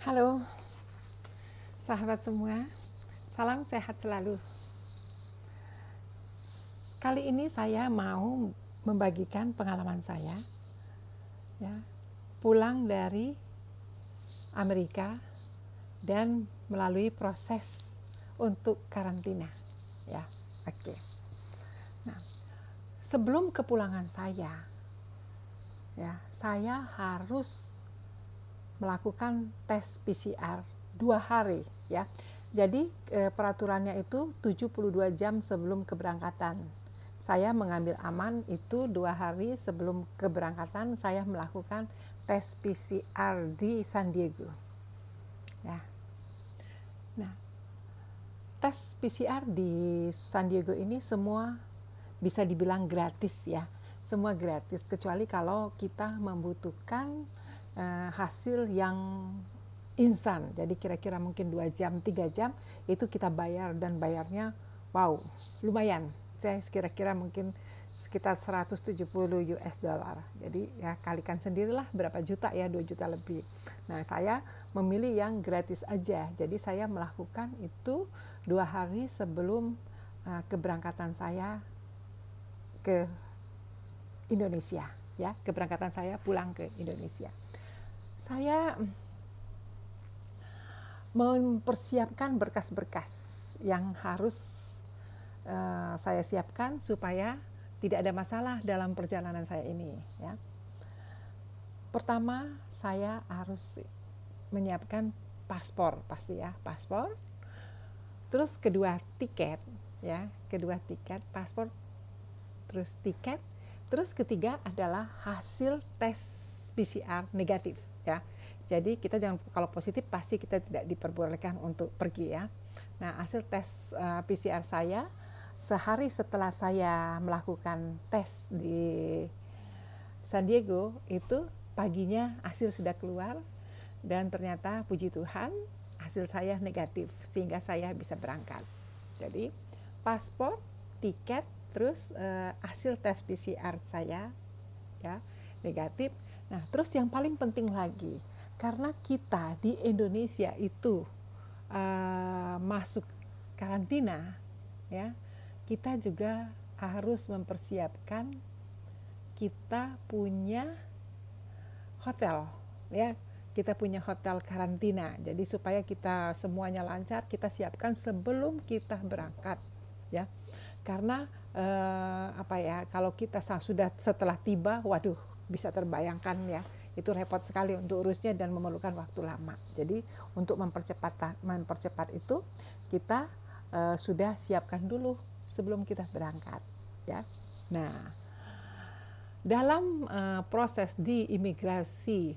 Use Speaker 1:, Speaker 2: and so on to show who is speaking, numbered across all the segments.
Speaker 1: Halo, sahabat semua. Salam sehat selalu. Kali ini saya mau membagikan pengalaman saya, ya, pulang dari Amerika dan melalui proses untuk karantina. Ya, oke. Nah, sebelum kepulangan saya, ya, saya harus melakukan tes PCR 2 hari, ya. Jadi peraturannya itu 72 jam sebelum keberangkatan. Saya mengambil aman itu 2 hari sebelum keberangkatan saya melakukan tes PCR di San Diego. Ya. Nah, tes PCR di San Diego ini semua bisa dibilang gratis, ya. Semua gratis kecuali kalau kita membutuhkan hasil yang instan. Jadi kira-kira mungkin 2 jam, 3 jam itu kita bayar, dan bayarnya wow, lumayan. Saya kira-kira mungkin sekitar 170 US dollar. Jadi ya kalikan sendirilah berapa juta ya, 2 juta lebih. Nah, saya memilih yang gratis aja. Jadi saya melakukan itu 2 hari sebelum keberangkatan saya ke Indonesia, ya, keberangkatan saya pulang ke Indonesia. Saya mempersiapkan berkas-berkas yang harus saya siapkan supaya tidak ada masalah dalam perjalanan saya ini, ya. Pertama, saya harus menyiapkan paspor, pasti ya, paspor. Terus kedua tiket, ya, kedua tiket, paspor, terus tiket. Terus ketiga adalah hasil tes PCR negatif, ya. Jadi kita jangan, kalau positif pasti kita tidak diperbolehkan untuk pergi, ya. Nah, hasil tes PCR saya sehari setelah saya melakukan tes di San Diego itu paginya hasil sudah keluar, dan ternyata puji Tuhan hasil saya negatif sehingga saya bisa berangkat. Jadi paspor, tiket, terus hasil tes PCR saya, ya, negatif. Nah, terus yang paling penting lagi, karena kita di Indonesia itu masuk karantina, ya, kita juga harus mempersiapkan, kita punya hotel, ya, kita punya hotel karantina. Jadi supaya kita semuanya lancar, kita siapkan sebelum kita berangkat, ya. Karena kalau kita sudah setelah tiba, waduh, bisa terbayangkan, ya, itu repot sekali untuk urusnya dan memerlukan waktu lama. Jadi untuk mempercepat itu kita sudah siapkan dulu sebelum kita berangkat, ya. Nah, dalam proses di imigrasi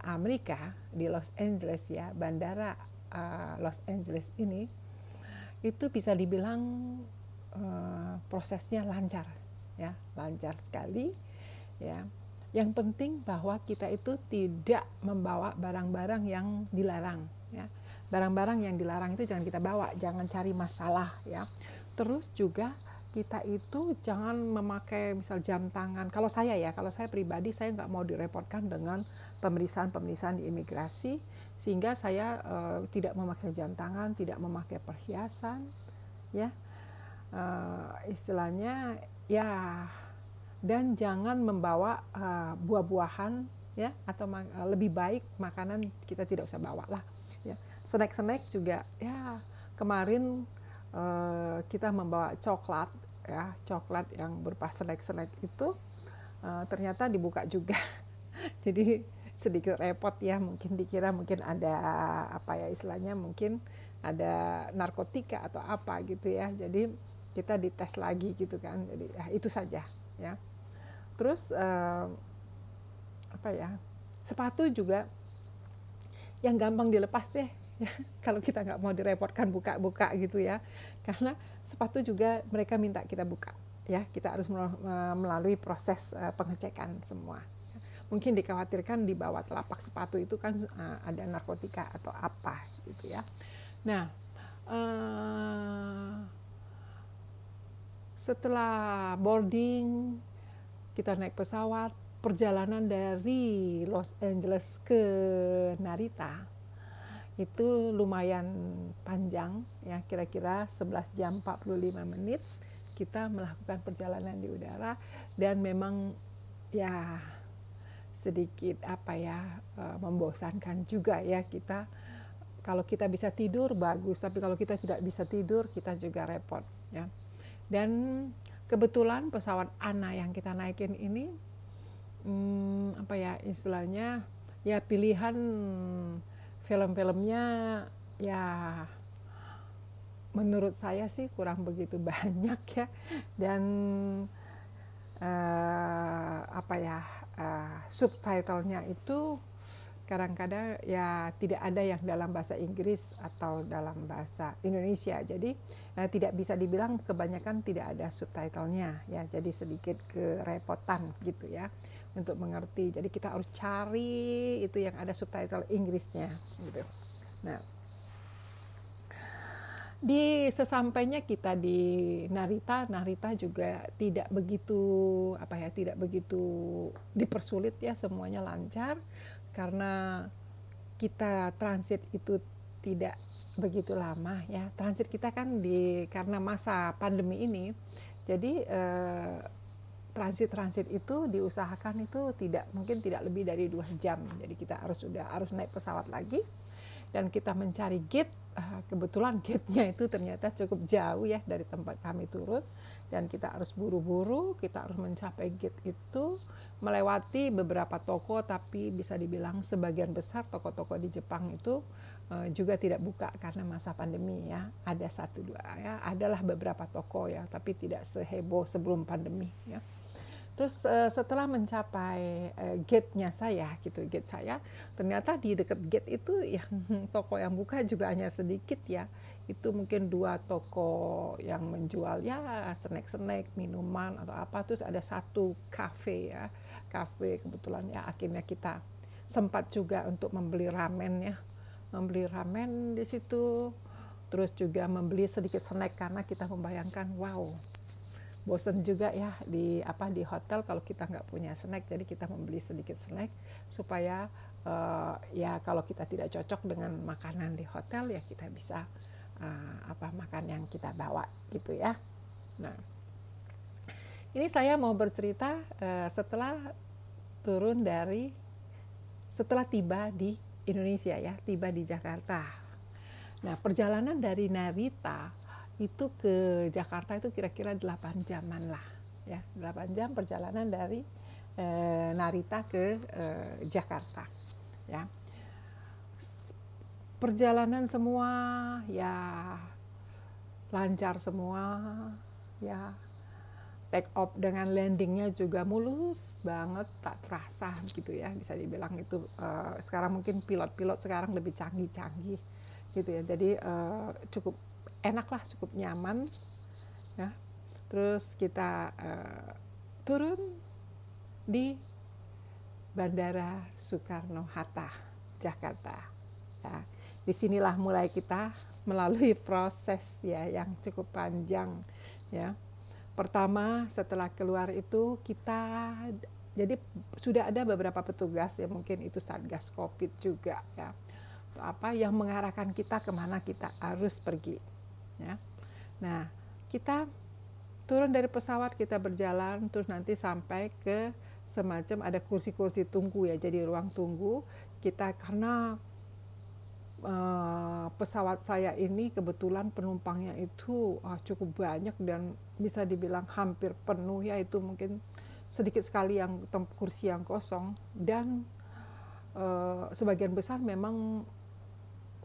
Speaker 1: Amerika di Los Angeles, ya, bandara Los Angeles ini itu bisa dibilang prosesnya lancar, ya, lancar sekali, ya. Yang penting bahwa kita itu tidak membawa barang-barang yang dilarang, ya. Barang-barang yang dilarang itu jangan kita bawa, jangan cari masalah, ya. Terus juga kita itu jangan memakai misal jam tangan. Kalau saya pribadi saya nggak mau direpotkan dengan pemeriksaan di imigrasi, sehingga saya tidak memakai jam tangan, tidak memakai perhiasan, ya, istilahnya, ya. Dan jangan membawa buah-buahan, ya, atau lebih baik makanan kita tidak usah bawa lah, ya. Snack juga, ya, kemarin kita membawa coklat, ya, coklat yang berupa snack itu ternyata dibuka juga. Jadi sedikit repot, ya, mungkin dikira mungkin ada istilahnya mungkin ada narkotika atau apa gitu, ya. Jadi kita dites lagi gitu kan. Jadi ya, itu saja, ya. Terus sepatu juga yang gampang dilepas deh, ya, kalau kita nggak mau direpotkan buka-buka gitu, ya, karena sepatu juga mereka minta kita buka, ya, kita harus melalui proses pengecekan semua. Mungkin dikhawatirkan di bawah telapak sepatu itu kan ada narkotika atau apa gitu, ya. Nah, setelah boarding, kita naik pesawat, perjalanan dari Los Angeles ke Narita itu lumayan panjang ya, kira-kira 11 jam 45 menit kita melakukan perjalanan di udara, dan memang ya sedikit membosankan juga ya. Kita kalau kita bisa tidur bagus, tapi kalau kita tidak bisa tidur kita juga repot ya. Dan kebetulan pesawat ANA yang kita naikin ini istilahnya ya pilihan film-filmnya ya menurut saya sih kurang begitu banyak ya, dan subtitlenya itu kadang-kadang ya tidak ada yang dalam bahasa Inggris atau dalam bahasa Indonesia, jadi tidak bisa dibilang kebanyakan tidak ada subtitlenya ya, jadi sedikit kerepotan gitu ya untuk mengerti. Jadi kita harus cari itu yang ada subtitle Inggrisnya gitu. Nah, di sesampainya kita di Narita juga tidak begitu dipersulit ya, semuanya lancar karena kita transit itu tidak begitu lama ya. Transit kita kan karena masa pandemi ini, jadi transit itu diusahakan itu mungkin tidak lebih dari 2 jam. Jadi kita harus naik pesawat lagi, dan kita mencari gate. Kebetulan gate-nya itu ternyata cukup jauh ya dari tempat kami turun, dan kita harus buru-buru, kita harus mencapai gate itu, melewati beberapa toko, tapi bisa dibilang sebagian besar toko-toko di Jepang itu juga tidak buka karena masa pandemi ya. Ada 1-2 ya, adalah beberapa toko ya, tapi tidak seheboh sebelum pandemi ya. Terus setelah mencapai gate-nya saya gitu, gate saya, ternyata di dekat gate itu yang toko yang buka juga hanya sedikit ya. Itu mungkin 2 toko yang menjual ya snack-snack, minuman atau apa. Terus ada 1 kafe ya, kafe kebetulan ya, akhirnya kita sempat juga untuk membeli ramen di situ. Terus juga membeli sedikit snack karena kita membayangkan wow, bosen juga ya di hotel kalau kita nggak punya snack. Jadi kita membeli sedikit snack supaya ya kalau kita tidak cocok dengan makanan di hotel ya kita bisa makan yang kita bawa gitu ya. Nah, ini saya mau bercerita setelah tiba di Indonesia ya, tiba di Jakarta. Nah, perjalanan dari Narita itu ke Jakarta itu kira-kira 8 jaman lah ya, 8 jam perjalanan dari Narita ke Jakarta ya. Perjalanan semua ya lancar semua ya, take off dengan landingnya juga mulus banget, tak terasa gitu ya, bisa dibilang itu sekarang mungkin pilot-pilot sekarang lebih canggih-canggih gitu ya, jadi cukup enak lah, cukup nyaman ya. Terus kita turun di Bandara Soekarno-Hatta, Jakarta ya. Disinilah mulai kita melalui proses ya yang cukup panjang ya. Pertama setelah keluar itu kita, jadi sudah ada beberapa petugas ya, mungkin itu Satgas Covid juga ya, yang mengarahkan kita kemana kita harus pergi ya. Nah, kita turun dari pesawat, kita berjalan, terus nanti sampai ke semacam ada kursi-kursi tunggu ya, jadi ruang tunggu. Kita karena pesawat saya ini kebetulan penumpangnya itu cukup banyak dan bisa dibilang hampir penuh ya, itu mungkin sedikit sekali yang kursi yang kosong, dan sebagian besar memang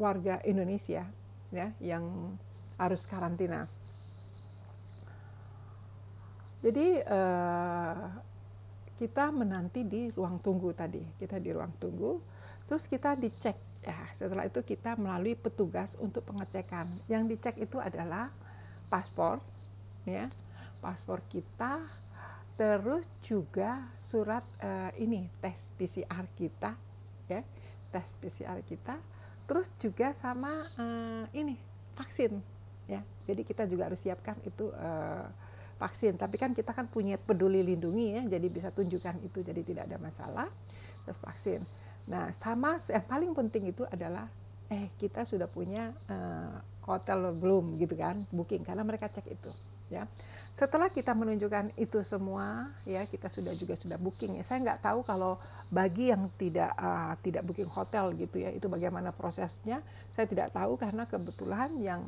Speaker 1: warga Indonesia ya yang harus karantina. Jadi kita menanti di ruang tunggu tadi. Kita di ruang tunggu, terus kita dicek ya. Setelah itu kita melalui petugas untuk pengecekan. Yang dicek itu adalah paspor ya, paspor kita, terus juga surat tes PCR kita ya, tes PCR kita, terus juga sama vaksin ya. Jadi kita juga harus siapkan itu vaksin, tapi kan kita kan punya peduli lindungi ya, jadi bisa tunjukkan itu, jadi tidak ada masalah. Terus vaksin. Nah, sama yang paling penting itu adalah kita sudah punya hotel belum gitu kan, booking, karena mereka cek itu ya. Setelah kita menunjukkan itu semua ya, kita sudah booking ya. Saya nggak tahu kalau bagi yang tidak booking hotel gitu ya, itu bagaimana prosesnya, saya tidak tahu, karena kebetulan yang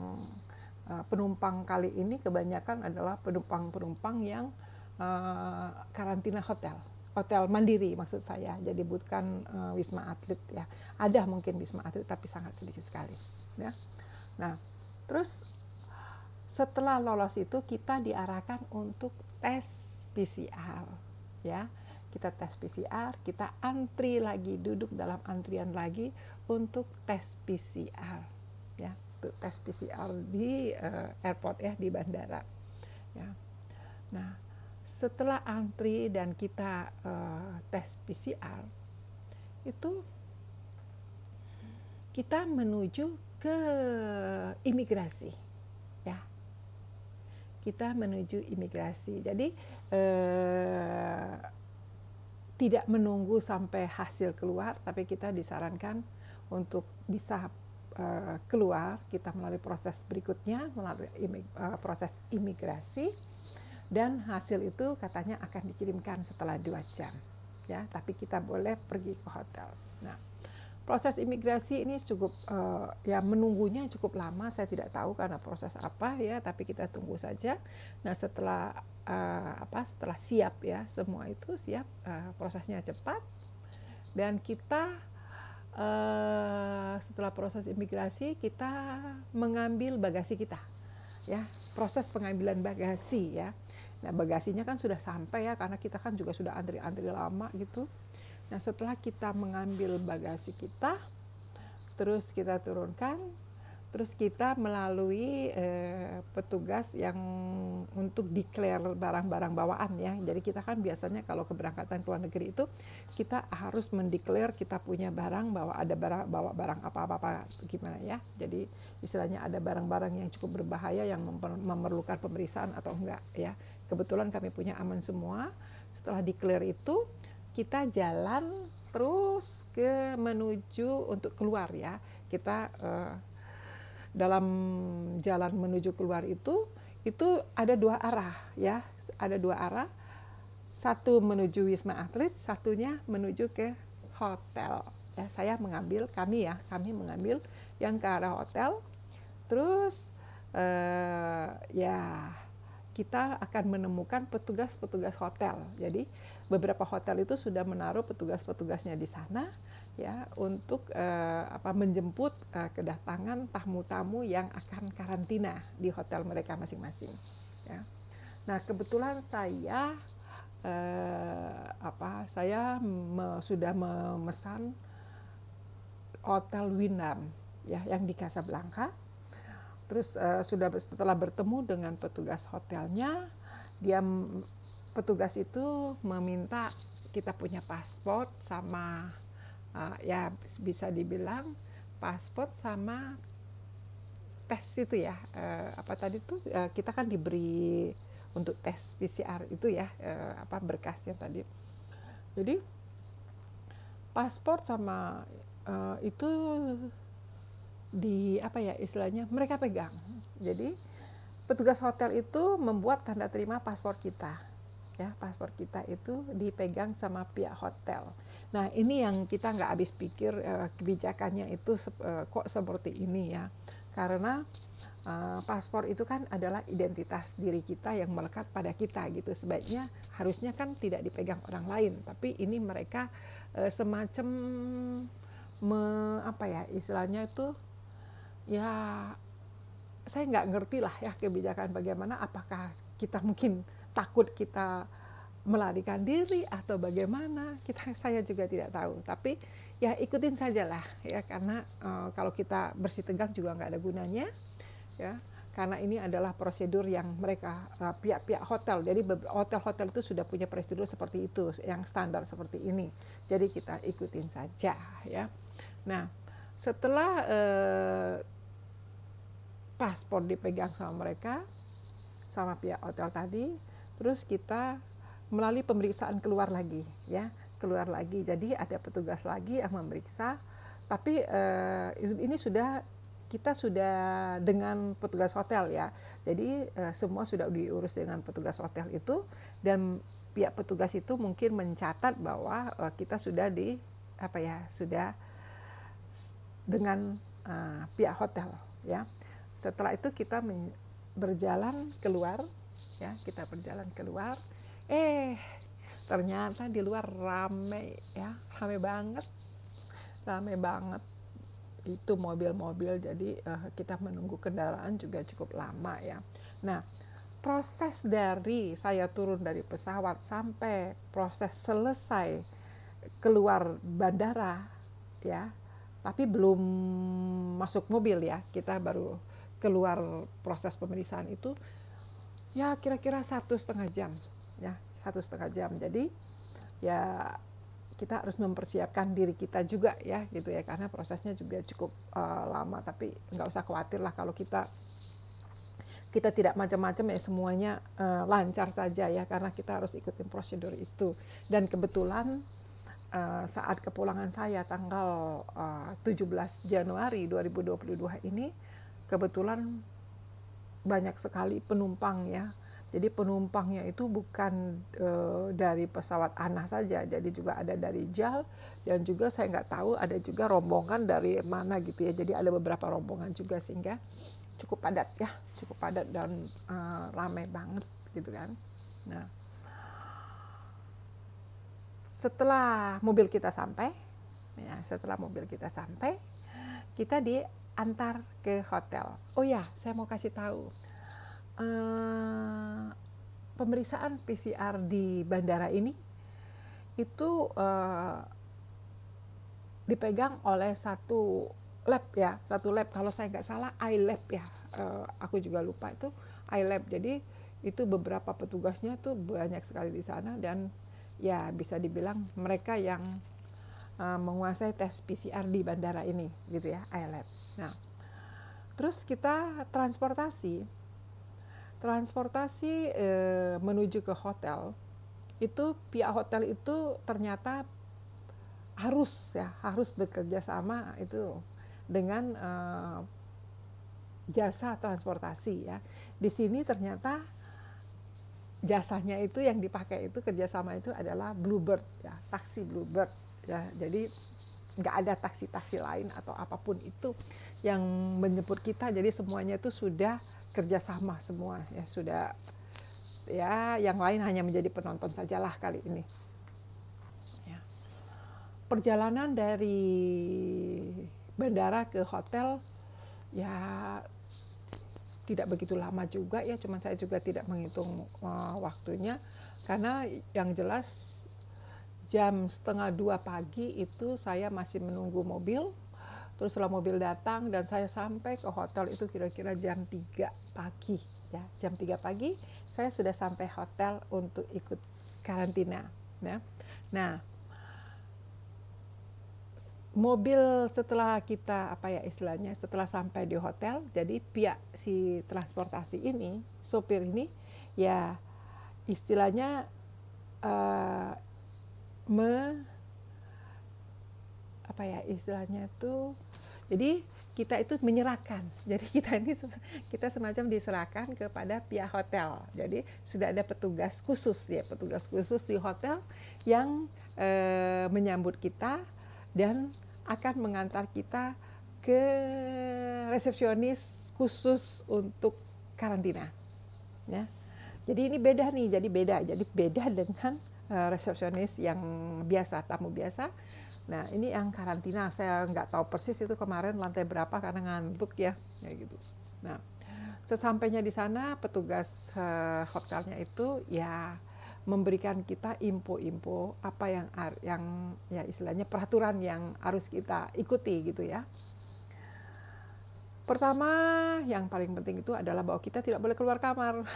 Speaker 1: penumpang kali ini kebanyakan adalah penumpang yang karantina hotel mandiri maksud saya, jadi bukan Wisma Atlet ya. Ada mungkin Wisma Atlet tapi sangat sedikit sekali ya. Nah, terus setelah lolos itu kita diarahkan untuk tes PCR ya. Kita tes PCR, kita antri lagi, duduk dalam antrian lagi untuk tes PCR ya. Untuk tes PCR di airport ya, di bandara ya. Nah, setelah antri dan kita tes PCR itu kita menuju ke imigrasi ya. Kita menuju imigrasi. Jadi tidak menunggu sampai hasil keluar, tapi kita disarankan untuk bisa keluar, kita melalui proses berikutnya, melalui proses imigrasi, dan hasil itu katanya akan dikirimkan setelah 2 jam ya, tapi kita boleh pergi ke hotel. Nah, proses imigrasi ini cukup ya, menunggunya cukup lama, saya tidak tahu karena proses apa ya, tapi kita tunggu saja. Nah, setelah setelah siap ya, semua itu siap, prosesnya cepat, dan kita setelah proses imigrasi kita mengambil bagasi kita ya, proses pengambilan bagasi ya. Nah, bagasinya kan sudah sampai ya, karena kita kan juga sudah antri-antri lama gitu. Nah, setelah kita mengambil bagasi kita, terus kita turunkan, terus kita melalui petugas yang untuk declare barang-barang bawaan ya. Jadi kita kan biasanya kalau keberangkatan ke luar negeri itu kita harus mendeklar kita punya barang, bawa barang apa-apa gimana ya. Jadi istilahnya ada barang-barang yang cukup berbahaya yang memerlukan pemeriksaan atau enggak ya. Kebetulan kami punya aman semua. Setelah declare itu kita jalan terus menuju untuk keluar ya. Kita dalam jalan menuju keluar itu ada 2 arah ya, ada 2 arah, satu menuju Wisma Atlet, satunya menuju ke hotel ya. Kami mengambil yang ke arah hotel. Terus ya kita akan menemukan petugas-petugas hotel. Jadi beberapa hotel itu sudah menaruh petugas-petugasnya di sana ya, untuk menjemput kedatangan tamu-tamu yang akan karantina di hotel mereka masing-masing ya. Nah, kebetulan saya sudah memesan hotel Windham ya, yang di Casablanca. Terus setelah bertemu dengan petugas hotelnya, petugas itu meminta kita punya paspor sama ya bisa dibilang paspor sama tes itu ya, kita kan diberi untuk tes PCR itu ya, berkasnya tadi. Jadi paspor sama itu istilahnya mereka pegang. Jadi petugas hotel itu membuat tanda terima paspor kita ya, paspor kita itu dipegang sama pihak hotel. Nah, ini yang kita nggak habis pikir kebijakannya itu kok seperti ini ya, karena paspor itu kan adalah identitas diri kita yang melekat pada kita gitu. Sebaiknya harusnya kan tidak dipegang orang lain, tapi ini mereka semacam istilahnya itu ya, saya nggak ngerti lah ya kebijakan bagaimana, apakah kita mungkin takut kita melarikan diri atau bagaimana, saya juga tidak tahu. Tapi ya ikutin sajalah ya, karena kalau kita bersih tegang juga nggak ada gunanya ya, karena ini adalah prosedur yang mereka pihak-pihak hotel. Jadi hotel-hotel itu sudah punya prosedur seperti itu, yang standar seperti ini. Jadi kita ikutin saja ya. Nah, setelah paspor dipegang sama mereka, sama pihak hotel tadi, terus kita melalui pemeriksaan keluar lagi, ya, keluar lagi. Jadi ada petugas lagi yang memeriksa, tapi ini kita sudah dengan petugas hotel ya. Jadi semua sudah diurus dengan petugas hotel itu, dan pihak petugas itu mungkin mencatat bahwa kita sudah sudah dengan pihak hotel ya. Setelah itu kita berjalan keluar ya, kita berjalan keluar. Ternyata di luar rame ya, rame banget itu mobil-mobil. Jadi kita menunggu kendaraan juga cukup lama ya. Nah, proses dari saya turun dari pesawat sampai proses selesai keluar bandara ya, tapi belum masuk mobil ya, kita baru keluar proses pemeriksaan itu ya kira-kira 1,5 jam ya, 1,5 jam. Jadi ya kita harus mempersiapkan diri kita juga ya gitu ya, karena prosesnya juga cukup lama. Tapi nggak usah khawatir lah kalau kita tidak macam-macam ya, semuanya lancar saja ya, karena kita harus ikutin prosedur itu. Dan kebetulan saat kepulangan saya tanggal 17 Januari 2022 ini kebetulan banyak sekali penumpang ya. Jadi penumpangnya itu bukan dari pesawat ANA saja, jadi juga ada dari JAL, dan juga saya nggak tahu ada juga rombongan dari mana gitu ya. Jadi ada beberapa rombongan juga, sehingga cukup padat ya, cukup padat dan ramai banget gitu kan. Nah, setelah mobil kita sampai, kita diantar ke hotel. Oh ya, saya mau kasih tahu. Pemeriksaan PCR di bandara ini itu dipegang oleh satu lab ya, kalau saya nggak salah iLab ya, aku juga lupa itu iLab. Jadi itu beberapa petugasnya tuh banyak sekali di sana, dan ya bisa dibilang mereka yang menguasai tes PCR di bandara ini gitu ya, iLab. Nah, terus kita transportasi menuju ke hotel. Itu pihak hotel itu ternyata harus bekerja sama itu dengan jasa transportasi ya. Di sini ternyata jasanya itu yang dipakai itu, kerjasama itu adalah Bluebird ya, taksi Bluebird ya. Jadi nggak ada taksi-taksi lain atau apapun itu yang menjemput kita. Jadi semuanya itu sudah kerjasama semua ya, sudah ya, yang lain hanya menjadi penonton sajalah kali ini ya. Perjalanan dari bandara ke hotel ya tidak begitu lama juga ya, cuman saya juga tidak menghitung waktunya, karena yang jelas jam 1:30 pagi itu saya masih menunggu mobil. Terus setelah mobil datang dan saya sampai ke hotel itu kira-kira jam 3 pagi ya. Jam 3 pagi saya sudah sampai hotel untuk ikut karantina ya. Nah, mobil setelah kita setelah sampai di hotel, jadi pihak si transportasi ini, sopir ini ya istilahnya jadi kita itu menyerahkan. Jadi kita semacam diserahkan kepada pihak hotel. Jadi sudah ada petugas khusus di hotel yang menyambut kita dan akan mengantar kita ke resepsionis khusus untuk karantina ya. Jadi ini beda nih, jadi beda dengan resepsionis yang biasa, tamu biasa. Nah, ini yang karantina, saya nggak tahu persis itu kemarin lantai berapa karena ngantuk ya, kayak gitu. Nah, sesampainya di sana petugas hotelnya itu ya memberikan kita info-info apa yang ya istilahnya peraturan yang harus kita ikuti gitu ya. Pertama, yang paling penting itu adalah bahwa kita tidak boleh keluar kamar.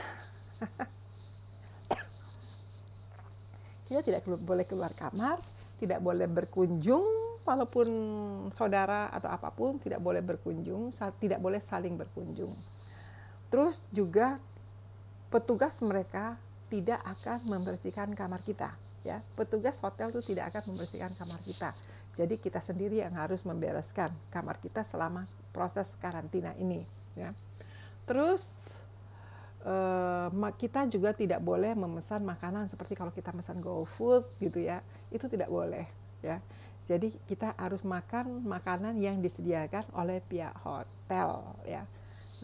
Speaker 1: Kita tidak boleh keluar kamar, tidak boleh berkunjung, walaupun saudara atau apapun tidak boleh berkunjung, tidak boleh saling berkunjung. Terus juga petugas mereka tidak akan membersihkan kamar kita, ya. Petugas hotel itu tidak akan membersihkan kamar kita. Jadi kita sendiri yang harus membereskan kamar kita selama proses karantina ini, ya. Terus kita juga tidak boleh memesan makanan seperti kalau kita pesan GoFood gitu ya, itu tidak boleh, ya. Jadi kita harus makan makanan yang disediakan oleh pihak hotel, ya.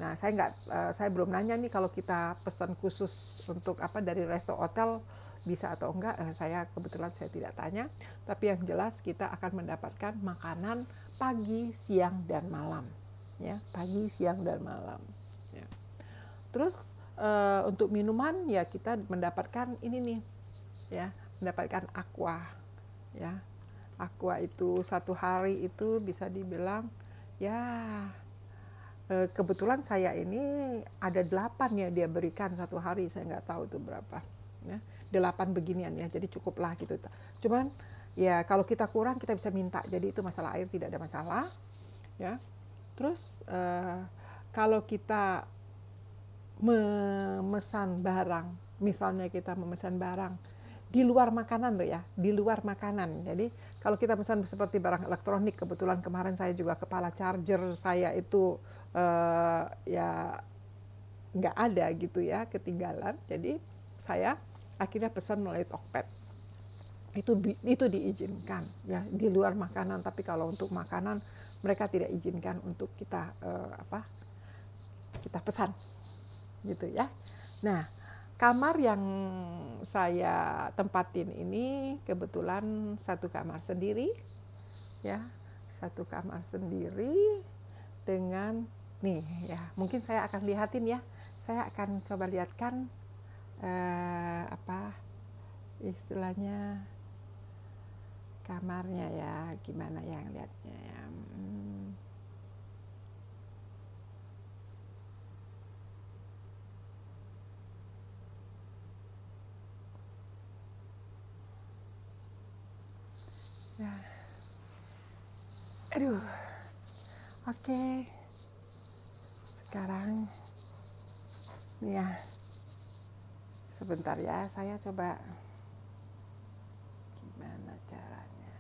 Speaker 1: Nah, saya belum nanya nih kalau kita pesan khusus untuk dari resto hotel bisa atau enggak. Saya tidak tanya. Tapi yang jelas kita akan mendapatkan makanan pagi, siang, dan malam, ya. Pagi, siang, dan malam. Ya. Terus untuk minuman ya kita mendapatkan ini nih, ya, mendapatkan aqua, ya. Aqua itu satu hari itu bisa dibilang ya. Kebetulan saya ini ada 8 ya dia berikan satu hari, saya nggak tahu itu berapa, ya, 8 beginian ya, jadi cukuplah gitu. Cuman ya kalau kita kurang kita bisa minta, jadi itu masalah air tidak ada masalah, ya. Terus kalau kita memesan barang, misalnya kita memesan barang di luar makanan loh ya, di luar makanan. Jadi kalau kita pesan seperti barang elektronik, kebetulan kemarin saya juga kepala charger saya itu ya nggak ada gitu ya, ketinggalan. Jadi saya akhirnya pesan melalui Tokped. Itu diizinkan ya di luar makanan, tapi kalau untuk makanan mereka tidak izinkan untuk kita kita pesan gitu ya. Nah, kamar yang saya tempatin ini kebetulan satu kamar sendiri, ya, satu kamar sendiri dengan nih ya, mungkin saya akan lihatin ya, saya akan coba lihatkan istilahnya kamarnya ya, gimana yang lihatnya ya. Ya. Aduh. Oke. Sekarang nih ya. Sebentar ya, saya coba gimana caranya.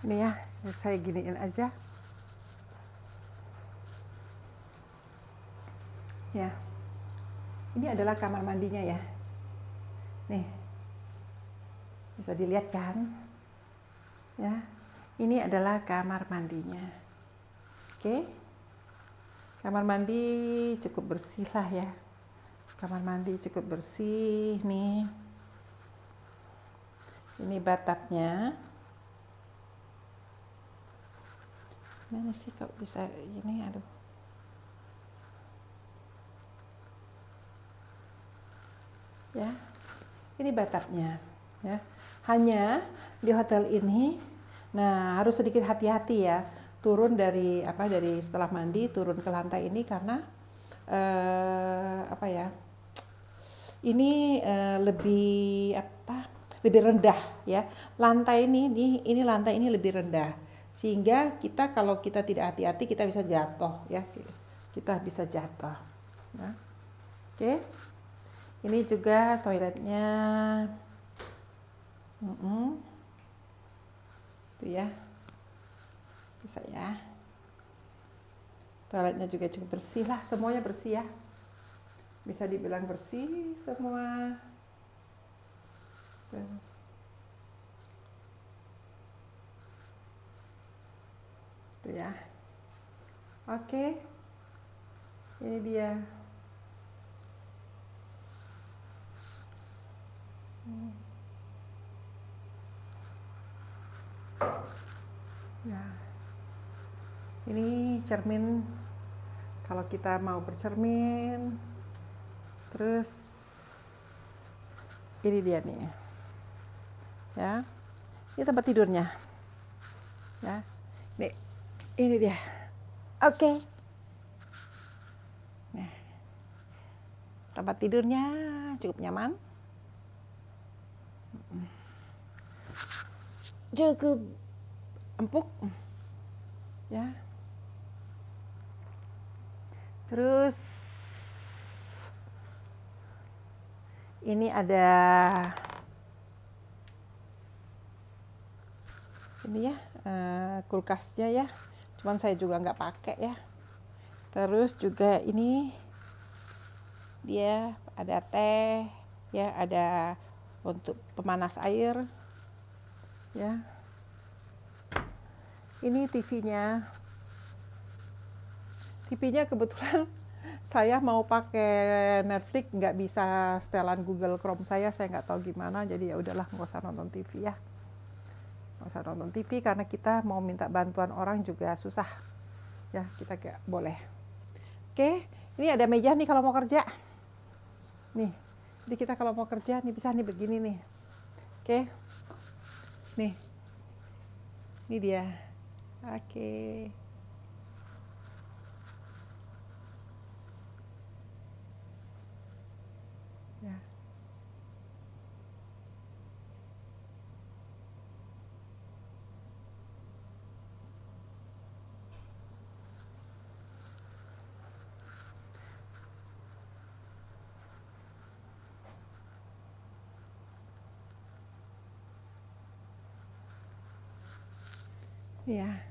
Speaker 1: Ini ya, saya giniin aja. Ya, ini adalah kamar mandinya ya. Nih, bisa dilihat kan? Ya, ini adalah kamar mandinya. Oke, kamar mandi cukup bersih lah ya. Kamar mandi cukup bersih nih. Ini bathtubnya. Mana sih kok bisa ini, aduh. Ya, ini bathtubnya ya. Hanya di hotel ini, nah harus sedikit hati-hati ya, turun dari setelah mandi turun ke lantai ini karena ini lebih rendah ya. Lantai ini lantai ini lebih rendah, sehingga kalau kita tidak hati-hati kita bisa jatuh ya, kita bisa jatuh. Nah, oke. Ini juga toiletnya, tuh ya, bisa ya. Toiletnya juga cukup bersih lah, semuanya bersih ya. Bisa dibilang bersih semua. Tuh ya. Oke. Ini dia. Ya. Ini cermin kalau kita mau bercermin. Terus ini dia nih. Ya. Ini tempat tidurnya. Ya. Nih, ini dia. Oke. Nah. Tempat tidurnya cukup nyaman. cukup empuk ya. Terus ini ada ini ya, kulkasnya ya, cuman saya juga nggak pakai ya. Terus juga ini dia ada teh ya, ada untuk pemanas air ya. Ini TV-nya kebetulan saya mau pakai Netflix, nggak bisa setelan Google Chrome saya nggak tahu gimana, jadi ya udahlah, nggak usah nonton TV ya, nggak usah nonton TV karena kita mau minta bantuan orang juga susah ya, kita nggak boleh. Oke, ini ada meja nih kalau mau kerja nih, jadi kita kalau mau kerja nih bisa nih begini nih. Oke, nih ini dia. Oke. Ya. Ya.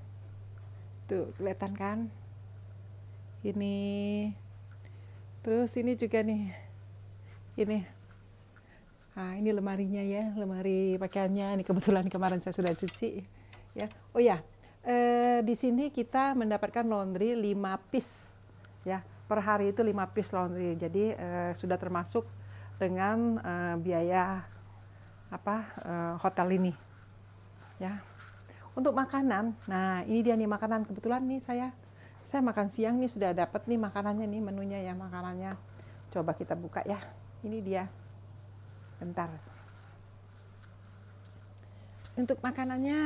Speaker 1: Tuh, kelihatan kan? Ini. Terus ini juga nih. Ini. Nah, ini lemarinya ya, lemari pakaiannya. Ini kebetulan kemarin saya sudah cuci ya. Oh ya, di sini kita mendapatkan laundry 5 piece ya. Per hari itu 5 piece laundry. Jadi sudah termasuk dengan biaya hotel ini ya. Untuk makanan, nah ini dia nih makanan, kebetulan nih saya makan siang nih sudah dapat nih makanannya nih, menunya ya, makanannya. Coba kita buka ya. Ini dia. Bentar. Untuk makanannya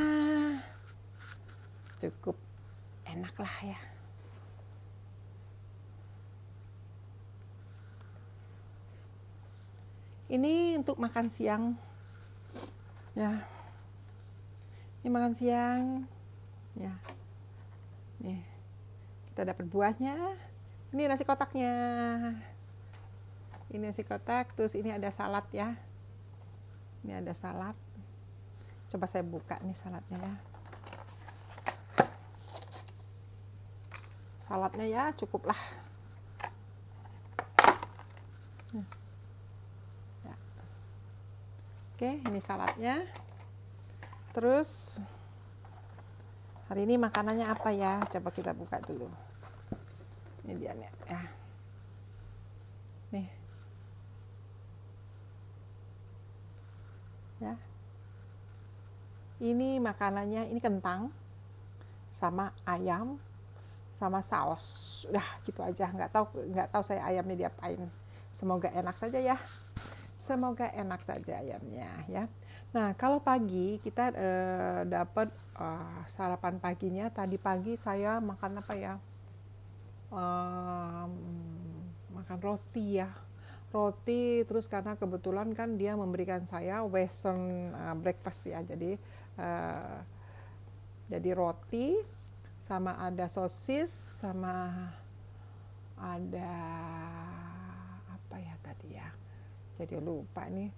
Speaker 1: cukup enak lah ya. Ini untuk makan siang ya. Ini makan siang ya. Nih, kita dapat buahnya. Ini nasi kotaknya. Ini nasi kotak, terus ini ada salad ya. Ini ada salad. Coba saya buka nih saladnya ya. Saladnya ya cukup lah. Ya. Oke, ini saladnya. Terus hari ini makanannya apa ya? Coba kita buka dulu. Ini dia nih ya. Nih. Ya. Ini makanannya, ini kentang sama ayam sama saus. Udah gitu aja. Nggak tahu saya ayamnya diapain. Semoga enak saja ya. Semoga enak saja ayamnya ya. Nah, kalau pagi kita dapat sarapan paginya. Tadi pagi saya makan apa ya? Makan roti ya. Roti, terus karena kebetulan kan dia memberikan saya western breakfast ya. Jadi roti sama ada sosis sama ada apa ya tadi ya. Jadi lupa nih.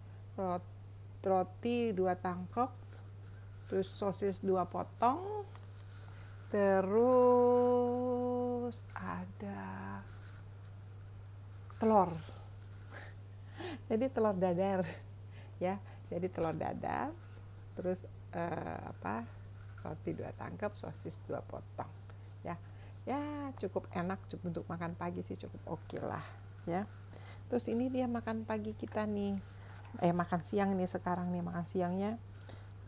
Speaker 1: Roti 2 tangkep, terus sosis 2 potong, terus ada telur. Jadi telur dadar ya. Jadi telur dadar, terus roti 2 tangkep, sosis 2 potong ya. Ya cukup enak untuk makan pagi sih, cukup oke lah ya. Terus ini dia makan pagi kita nih. Makan siang nih sekarang nih, makan siangnya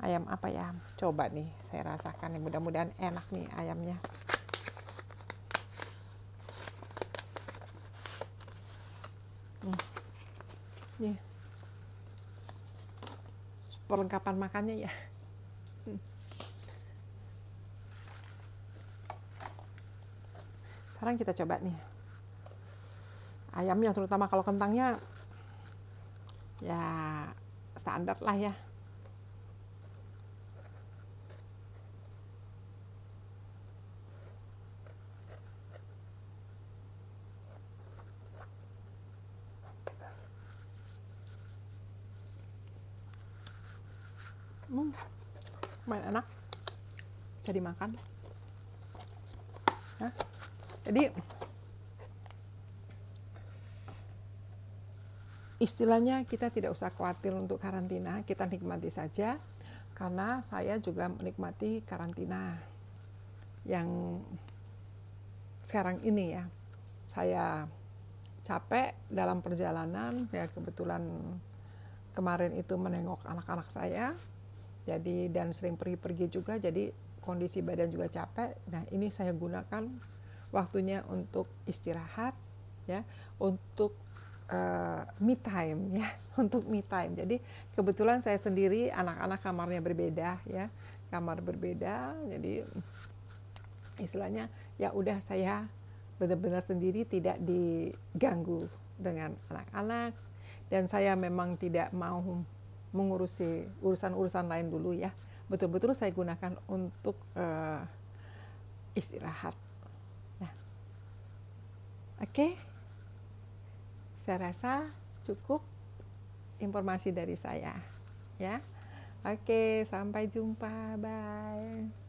Speaker 1: ayam apa ya? Coba nih saya rasakan nih, mudah-mudahan enak nih ayamnya. Nih. Perlengkapan makannya ya. Sekarang kita coba nih. Ayamnya terutama, kalau kentangnya ya standar lah ya. Lumayan enak, jadi makan. Nah, jadi istilahnya kita tidak usah khawatir untuk karantina, kita nikmati saja, karena saya juga menikmati karantina yang sekarang ini ya. Saya capek dalam perjalanan, ya kebetulan kemarin itu menengok anak-anak saya, jadi dan sering pergi-pergi juga, jadi kondisi badan juga capek. Nah, ini saya gunakan waktunya untuk istirahat, ya, untuk me time, ya, untuk me time. Jadi kebetulan saya sendiri, anak-anak kamarnya berbeda, ya, kamar berbeda. Jadi istilahnya ya udah saya benar-benar sendiri, tidak diganggu dengan anak-anak, dan saya memang tidak mau mengurusi urusan-urusan lain dulu ya. Betul-betul saya gunakan untuk istirahat. Nah, oke. Saya rasa cukup informasi dari saya, ya. Oke, sampai jumpa. Bye.